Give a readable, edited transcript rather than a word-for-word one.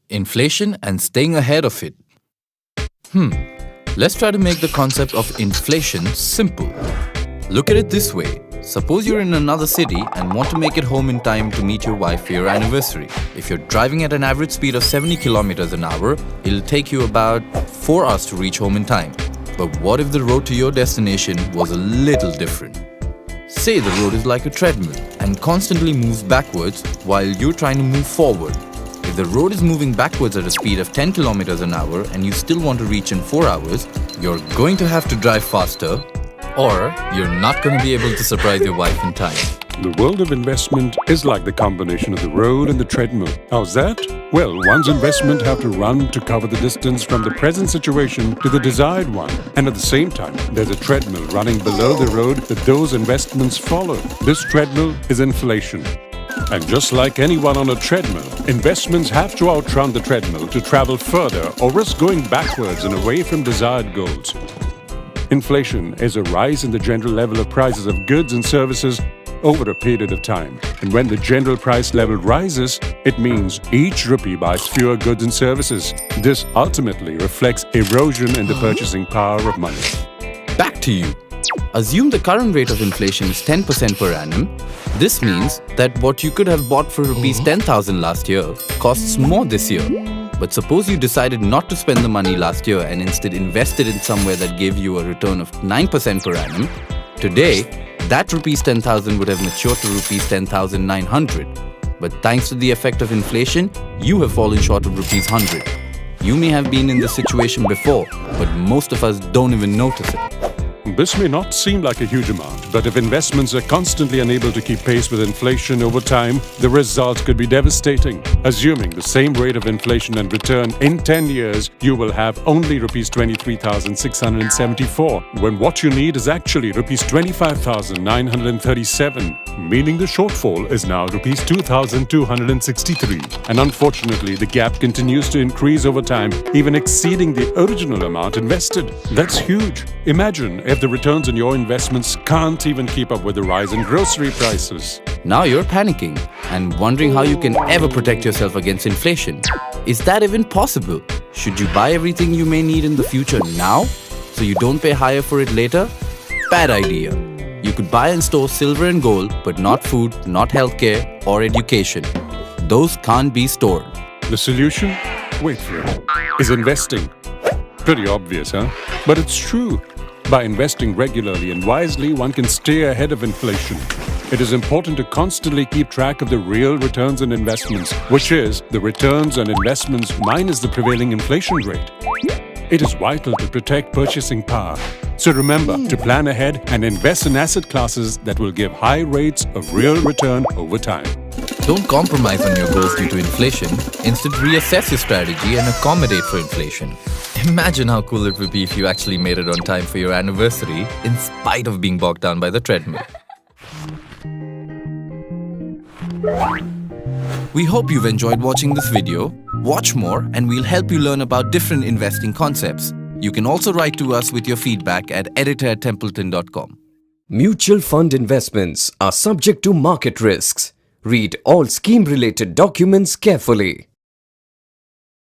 Inflation and staying ahead of it. Let's try to make the concept of inflation simple. Look at it this way. Suppose you're in another city and want to make it home in time to meet your wife for your anniversary. If you're driving at an average speed of 70 kilometers an hour, it'll take you about 4 hours to reach home in time. But what if the road to your destination was a little different? Say the road is like a treadmill and constantly moves backwards while you're trying to move forward. If the road is moving backwards at a speed of 10 kilometers an hour and you still want to reach in 4 hours, you're going to have to drive faster, or you're not going to be able to surprise your wife in time. The world of investment is like the combination of the road and the treadmill. How's that? Well, one's investment have to run to cover the distance from the present situation to the desired one. And at the same time, there's a treadmill running below the road that those investments follow. This treadmill is inflation. And just like anyone on a treadmill, investments have to outrun the treadmill to travel further or risk going backwards and away from desired goals. Inflation is a rise in the general level of prices of goods and services over a period of time. And when the general price level rises, it means each rupee buys fewer goods and services. This ultimately reflects erosion in the purchasing power of money. Back to you. Assume the current rate of inflation is 10% per annum. This means that what you could have bought for rupees 10,000 last year costs more this year. But suppose you decided not to spend the money last year and instead invested in somewhere that gave you a return of 9% per annum. Today, that rupees 10,000 would have matured to rupees 10,900. But thanks to the effect of inflation, you have fallen short of rupees 100. You may have been in this situation before, but most of us don't even notice it. This may not seem like a huge amount, but if investments are constantly unable to keep pace with inflation over time, the result could be devastating. Assuming the same rate of inflation and return in 10 years, you will have only rupees 23,674, when what you need is actually rupees 25,937, meaning the shortfall is now rupees 2,263. And unfortunately, the gap continues to increase over time, even exceeding the original amount invested. That's huge. Imagine if the returns on your investments can't even keep up with the rise in grocery prices. Now you're panicking and wondering how you can ever protect yourself against inflation. Is that even possible? Should you buy everything you may need in the future now, so you don't pay higher for it later? Bad idea. You could buy and store silver and gold, but not food, not healthcare, or education. Those can't be stored. The solution? Wait for it. Is investing. Pretty obvious, huh? But it's true. By investing regularly and wisely, one can stay ahead of inflation. It is important to constantly keep track of the real returns on investments, which is the returns on investments minus the prevailing inflation rate. It is vital to protect purchasing power. So remember to plan ahead and invest in asset classes that will give high rates of real return over time. Don't compromise on your goals due to inflation. Instead, reassess your strategy and accommodate for inflation. Imagine how cool it would be if you actually made it on time for your anniversary, in spite of being bogged down by the treadmill. We hope you've enjoyed watching this video. Watch more and we'll help you learn about different investing concepts. You can also write to us with your feedback at editor@templeton.com. Mutual fund investments are subject to market risks. Read all scheme-related documents carefully.